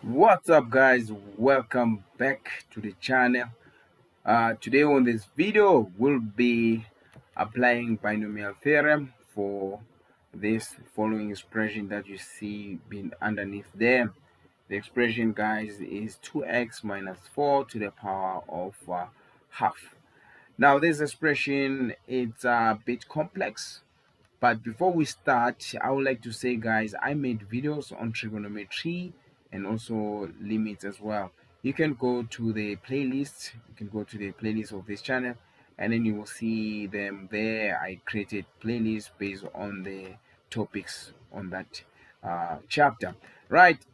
What's up, guys? Welcome back to the channel. Today on this video we'll be applying binomial theorem for this following expression that you see being underneath there. The expression, guys, is 2x minus 4 to the power of half. Now this expression, it's a bit complex, but before we start, I would like to say, guys, I made videos on trigonometry and also limits as well. You can go to the playlist. You can go to the playlist of this channel, and then you will see them there. I created playlists based on the topics on that chapter. Right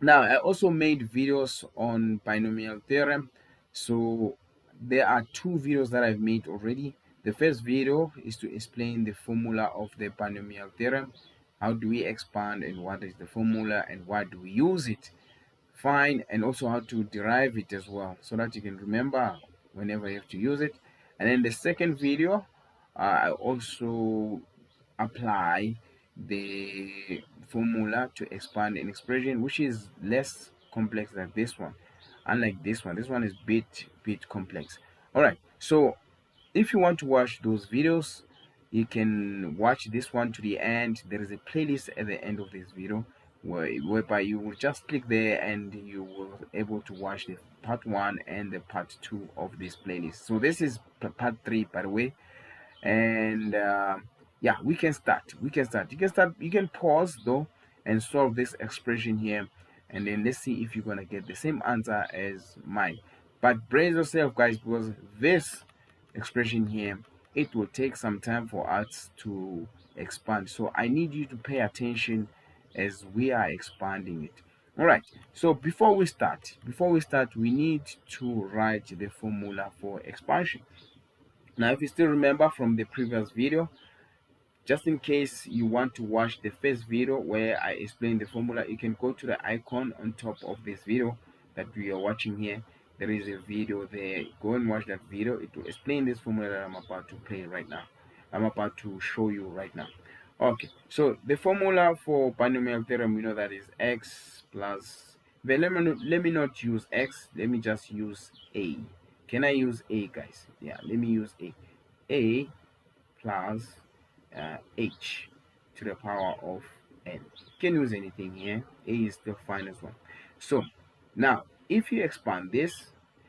now, I also made videos on binomial theorem. So there are two videos that I've made already. The first video is to explain the formula of the binomial theorem. How do we expand, and what is the formula, and why do we use it? Fine. And also how to derive it as well, so that you can remember whenever you have to use it. And then the second video, I also apply the formula to expand an expression which is less complex than this one. Unlike this one is bit complex. All right, so if you want to watch those videos, you can watch this one to the end. There is a playlist at the end of this video whereby you will just click there and you will able to watch the part 1 and the part 2 of this playlist. So this is part 3, by the way. And yeah, you can pause though and solve this expression here, and then let's see if you're gonna get the same answer as mine. But brace yourself, guys, because this expression here, it will take some time for us to expand, so I need you to pay attention as we are expanding it. All right, so before we start we need to write the formula for expansion. Now, if you still remember from the previous video, just in case you want to watch the first video where I explained the formula, you can go to the icon on top of this video that we are watching here. There is a video there. Go and watch that video. It will explain this formula that I'm about to play right now. I'm about to show you right now. Okay, so the formula for binomial theorem, we know that is x plus, but let me not use x, let me just use a. Can I use a, guys? Yeah, let me use a plus h to the power of n. You can use anything here. A is the finest one. So now if you expand this,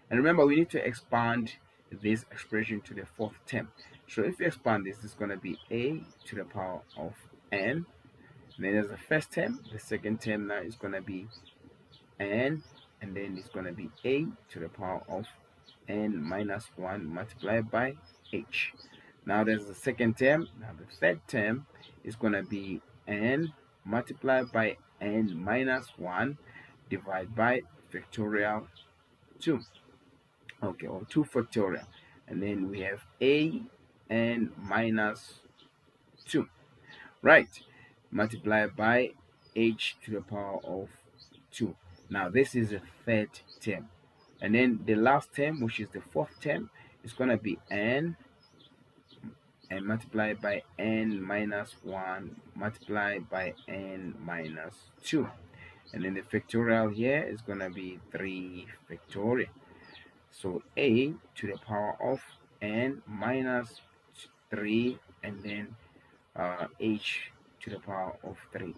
and remember we need to expand this expression to the fourth term. So if you expand this, it's going to be a to the power of n. And then there's the first term. The second term now is going to be n, and then it's going to be a to the power of n minus 1 multiplied by h. Now there's the second term. Now the third term is going to be n multiplied by n minus 1 divided by factorial 2. Okay, or 2 factorial. And then we have a n minus 2. Right, multiplied by h to the power of 2. Now this is the third term. And then the last term, which is the fourth term, is going to be n and multiplied by n minus 1 multiplied by n minus 2. And then the factorial here is going to be 3 factorial. So a to the power of n minus 3, and then h to the power of 3.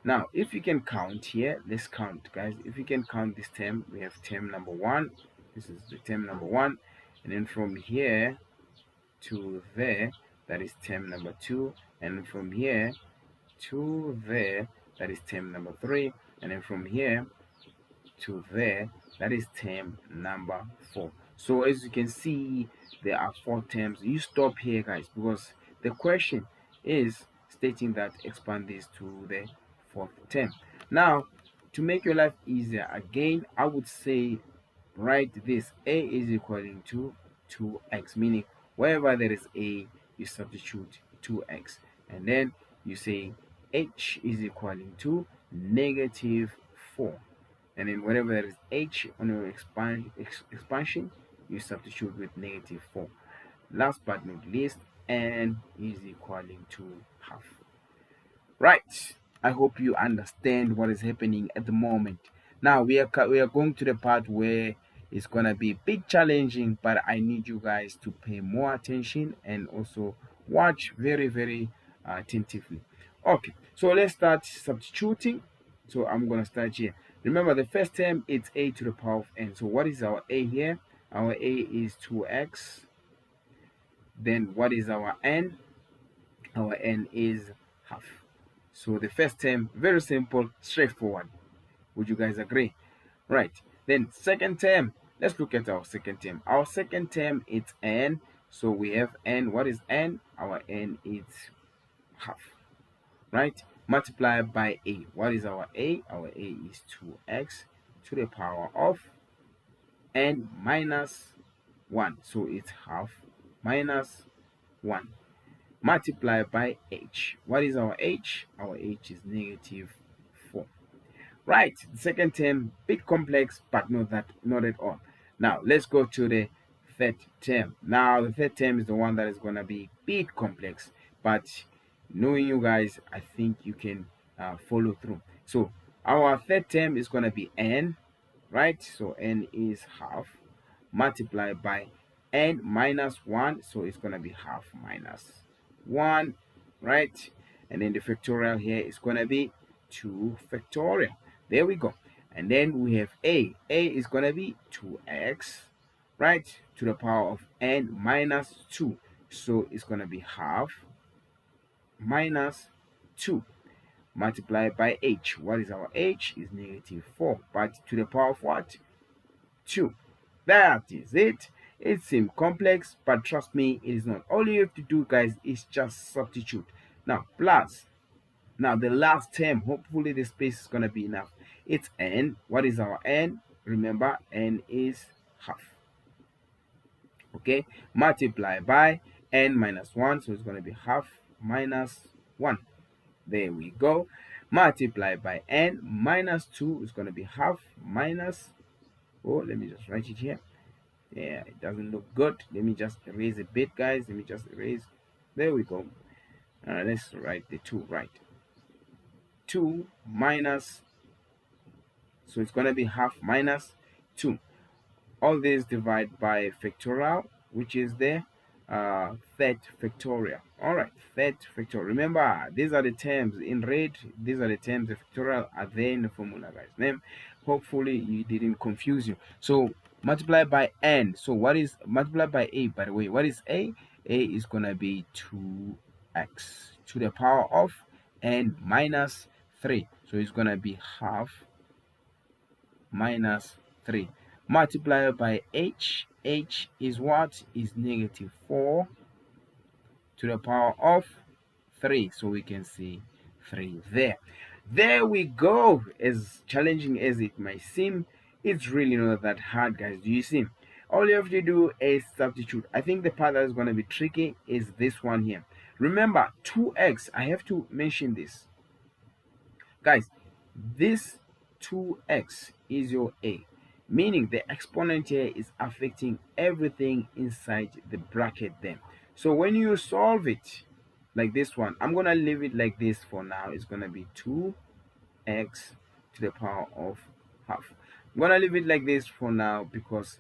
Now if you can count here, let's count, guys. If you can count this term, we have term number 1. This is the term number 1, and then from here to there, that is term number 2, and from here to there, that is term number 3, and then from here to there, that is term number 4. So as you can see, there are 4 terms. You stop here, guys, because the question is stating that expand this to the 4th term. Now, to make your life easier, again, I would say write this: a is equaling to 2x, meaning wherever there is a, you substitute 2x, and then you say h is equaling to negative 4, and then wherever there is h on your expansion, you substitute with negative 4. Last but not least, n is equaling to half. Right, I hope you understand what is happening at the moment. Now we are going to the part where it's gonna be a bit challenging, but I need you guys to pay more attention and also watch very attentively. Okay, so let's start substituting. So I'm gonna start here. Remember, the first term it's a to the power of n. So what is our a here? Our a is 2x. Then what is our n? Our n is half. So the first term, very simple, straightforward. Would you guys agree? Right. Then second term, let's look at our second term. Our second term is n. So we have n. What is n? Our n is half. Right? Multiplied by a. What is our a? Our a is 2x to the power of n minus 1. So it's half minus 1. Multiplied by h. What is our h? Our h is negative 4. Right, the second term, bit complex, but not at all. Now let's go to the third term. Now the third term is the one that is going to be bit complex, but knowing you guys, I think you can follow through. So our third term is going to be n, right? So n is half multiplied by n minus 1, so it's going to be half minus 1, right? And then the factorial here is going to be 2 factorial. There we go. And then we have a. A is going to be 2x, right, to the power of n minus 2. So it's going to be half minus 2 multiplied by h. What is our h? Is negative 4. But to the power of what? 2. That is it. It seems complex, but trust me, it is not. All you have to do, guys, is just substitute. Now, plus. Now, the last term, hopefully the space is going to be enough. It's n. What is our n? Remember, n is half. Okay? Multiply by n minus 1, so it's going to be half minus 1. There we go. Multiply by n minus 2 is going to be half minus, oh, let me just write it here. Yeah, it doesn't look good. Let me just erase a bit, guys. Let me just erase. There we go. Let's write the 2 right. 2 minus, so it's going to be half minus 2. All this divide by factorial, which is the third factorial. All right, third factorial. Remember, these are the terms in red. These are the terms. The factorial are there in the formula, guys. Name. Hopefully, you didn't confuse you. So multiply by n. So what is multiplied by a? By the way, what is a? A is gonna be 2x to the power of n minus 3. So it's gonna be half minus 3. Multiplied by h. H is what? Is negative 4 to the power of 3. So we can see 3 there. There we go. As challenging as it might seem, it's really not that hard, guys. Do you see? All you have to do is substitute. I think the part that is going to be tricky is this one here. Remember, 2x. I have to mention this. Guys, this 2x is your a. Meaning the exponent here is affecting everything inside the bracket there. So when you solve it like this one, I'm going to leave it like this for now. It's going to be 2x to the power of half. I'm going to leave it like this for now because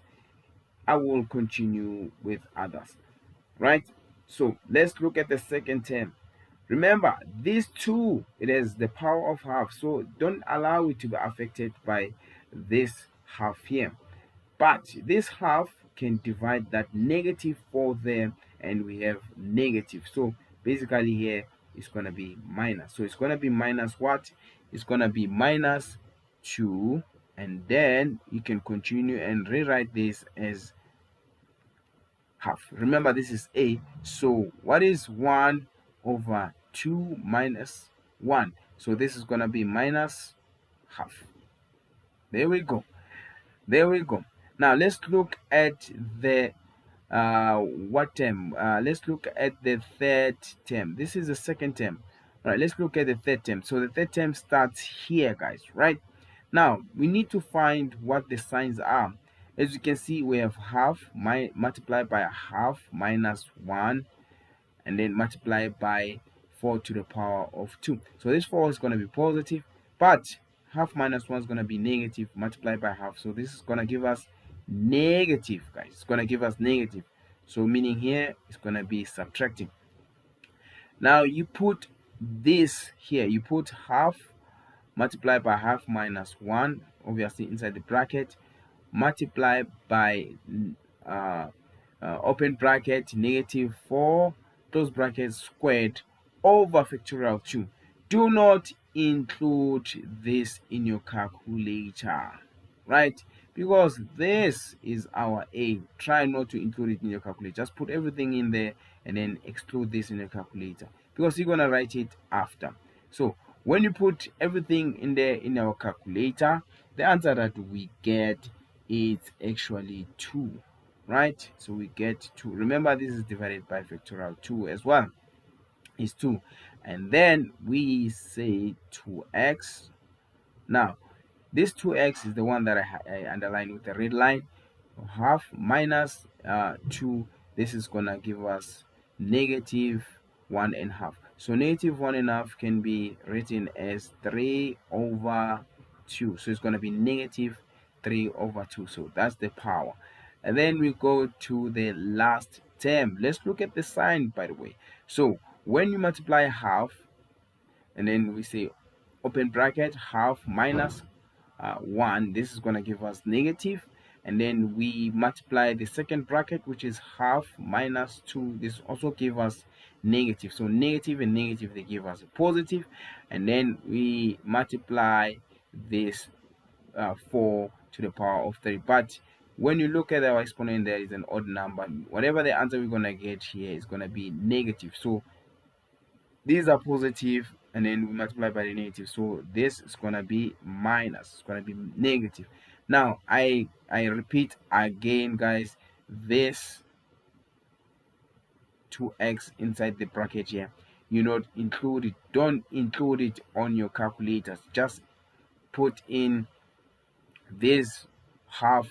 I will continue with others. Right? So let's look at the second term. Remember, these two, it is the power of half. So don't allow it to be affected by this half here. But this half can divide that negative 4 there, and we have negative. So basically here it's going to be minus. So it's going to be minus what? It's going to be minus 2. And then you can continue and rewrite this as half. Remember, this is a. So what is 1 over 2 minus 1? So this is going to be minus half. There we go. There we go. Now let's look at the what term? Let's look at the third term. This is the second term. All right, let's look at the third term. So the third term starts here, guys, right? Now we need to find what the signs are. As you can see, we have half multiplied by a half minus 1, and then multiplied by 4 to the power of 2. So this 4 is going to be positive, but half minus 1 is going to be negative multiplied by half. So this is going to give us negative, guys. It's going to give us negative. So meaning here it's going to be subtracting. Now you put this here. You put half multiplied by half minus 1, obviously inside the bracket, multiply by open bracket negative 4 close bracket squared over factorial 2. Do not include this in your calculator, right? Because this is our A. Try not to include it in your calculator. Just put everything in there and then exclude this in your calculator, because you're gonna write it after. So when you put everything in there in our calculator, the answer that we get is actually 2, right? So we get 2. Remember, this is divided by factorial 2 as well, is 2. And then we say 2x. Now this 2x is the one that I underlined with the red line. Half minus 2, this is gonna give us negative 1.5. So negative 1.5 can be written as 3 over 2. So it's gonna be negative 3 over 2. So that's the power. And then we go to the last term. Let's look at the sign, by the way. So when you multiply half, and then we say open bracket half minus 1, this is going to give us negative, and then we multiply the second bracket, which is half minus 2. This also give us negative. So negative and negative, they give us a positive, and then we multiply this 4 to the power of 3. But when you look at our exponent, there is an odd number. Whatever the answer we're going to get here is going to be negative. So these are positive, and then we multiply by the negative. So this is going to be minus. It's going to be negative. Now I repeat again, guys, this 2x inside the bracket here, you not include it. Don't include it on your calculators. Just put in this half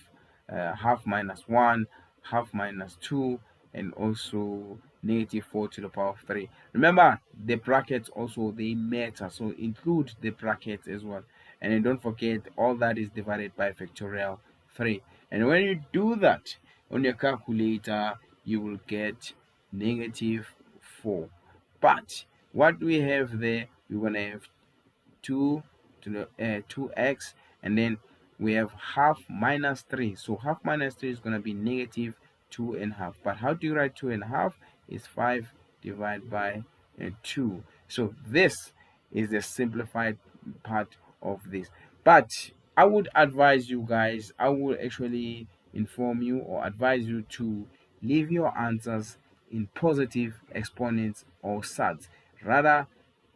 minus 1, half minus 2, and also negative 4 to the power of 3. Remember, the brackets also, they matter, so include the brackets as well. And then don't forget, all that is divided by factorial 3. And when you do that on your calculator, you will get negative 4. But what we have there, we're going to have 2 to the 2x, and then we have half minus 3. So half minus 3 is going to be negative 2.5. But how do you write 2.5? It's 5 divided by 2. So this is the simplified part of this. But I would advise you guys, I will actually inform you or advise you to leave your answers in positive exponents or SADs, rather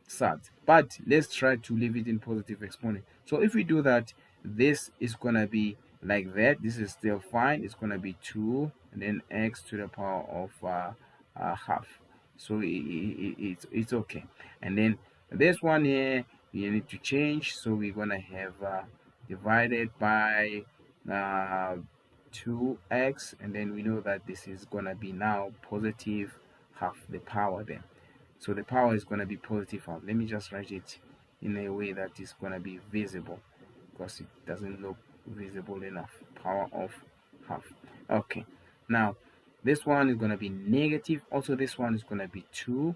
SADs. But let's try to leave it in positive exponent. So if we do that, this is gonna be like that. This is still fine. It's gonna be 2 and then x to the power of half. So it's okay. And then this one here you need to change. So we're gonna have divided by 2x, and then we know that this is gonna be now positive half the power there. So the power is gonna be positive half. Let me just write it in a way that is gonna be visible, because it doesn't look visible enough. Power of half. Okay, now this one is going to be negative. Also this one is going to be 2,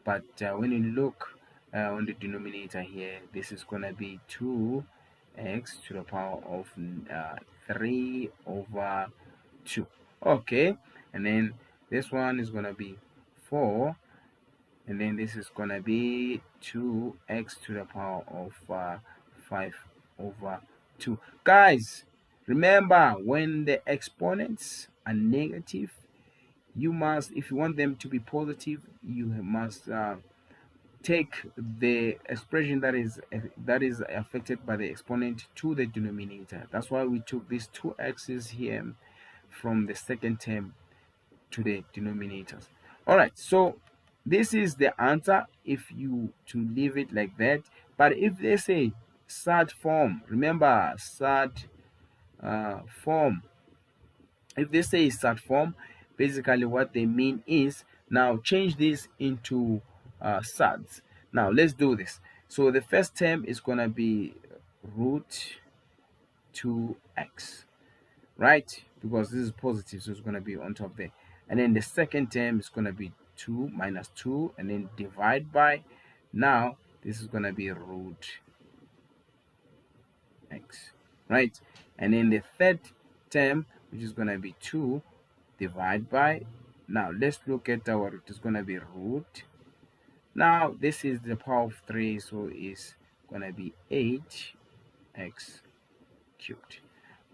but when you look on the denominator here, this is going to be 2x to the power of 3 over 2. Okay, and then this one is going to be 4, and then this is going to be 2x to the power of 5 over 2. Guys, remember, when the exponents are negative, you must, if you want them to be positive, you must take the expression that is affected by the exponent to the denominator. That's why we took these 2x's here from the second term to the denominators. All right, so this is the answer if you to leave it like that. But if they say SAT form, remember SAT form, if they say SAT form, basically what they mean is, now change this into SATs. Now let's do this. So the first term is going to be root 2x, right? Because this is positive, so it's going to be on top there. And then the second term is going to be 2 minus 2, and then divide by, now this is going to be root x, right? And then the third term, which is going to be 2, divide by, now let's look at our root. It's going to be root, now this is the power of 3, so it's going to be 8x cubed,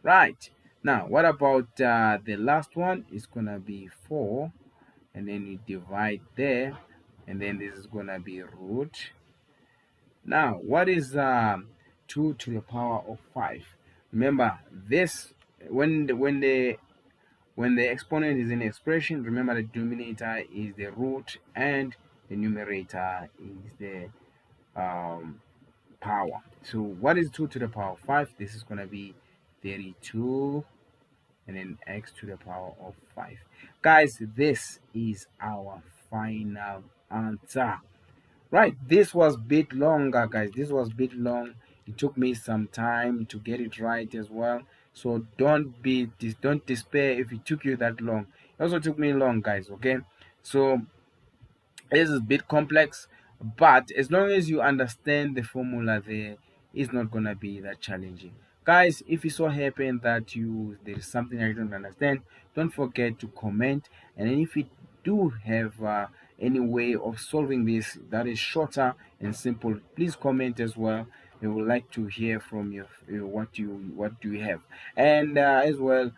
right? Now what about the last one? It's going to be 4, and then you divide there, and then this is going to be root. Now what is 2 to the power of 5? Remember this, when the exponent is in expression, remember the denominator is the root and the numerator is the power. So what is 2 to the power of 5? This is going to be 32 and then x to the power of 5. Guys, this is our final answer. Right, this was a bit longer, guys. This was a bit long. It took me some time to get it right as well. So don't despair if it took you that long. It also took me long, guys. Okay, so this is a bit complex, but as long as you understand the formula there, it's not gonna be that challenging. Guys, if it so happen that there is something I don't understand, don't forget to comment. And then if you do have any way of solving this that is shorter and simple, please comment as well. We would like to hear from you, what do you have. And as well,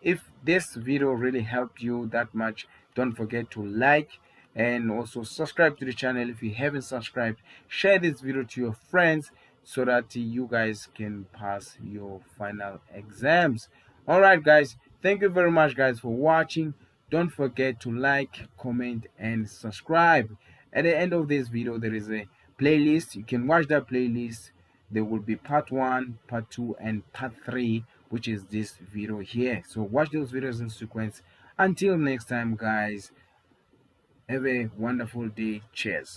if this video really helped you that much, don't forget to like and also subscribe to the channel if you haven't subscribed. Share this video to your friends so that you guys can pass your final exams. All right, guys, thank you very much, guys, for watching. Don't forget to like, comment, and subscribe. At the end of this video, there is a playlist. You can watch that playlist. There will be part 1, part 2, and part 3, which is this video here. So watch those videos in sequence. Until next time, guys, have a wonderful day. Cheers.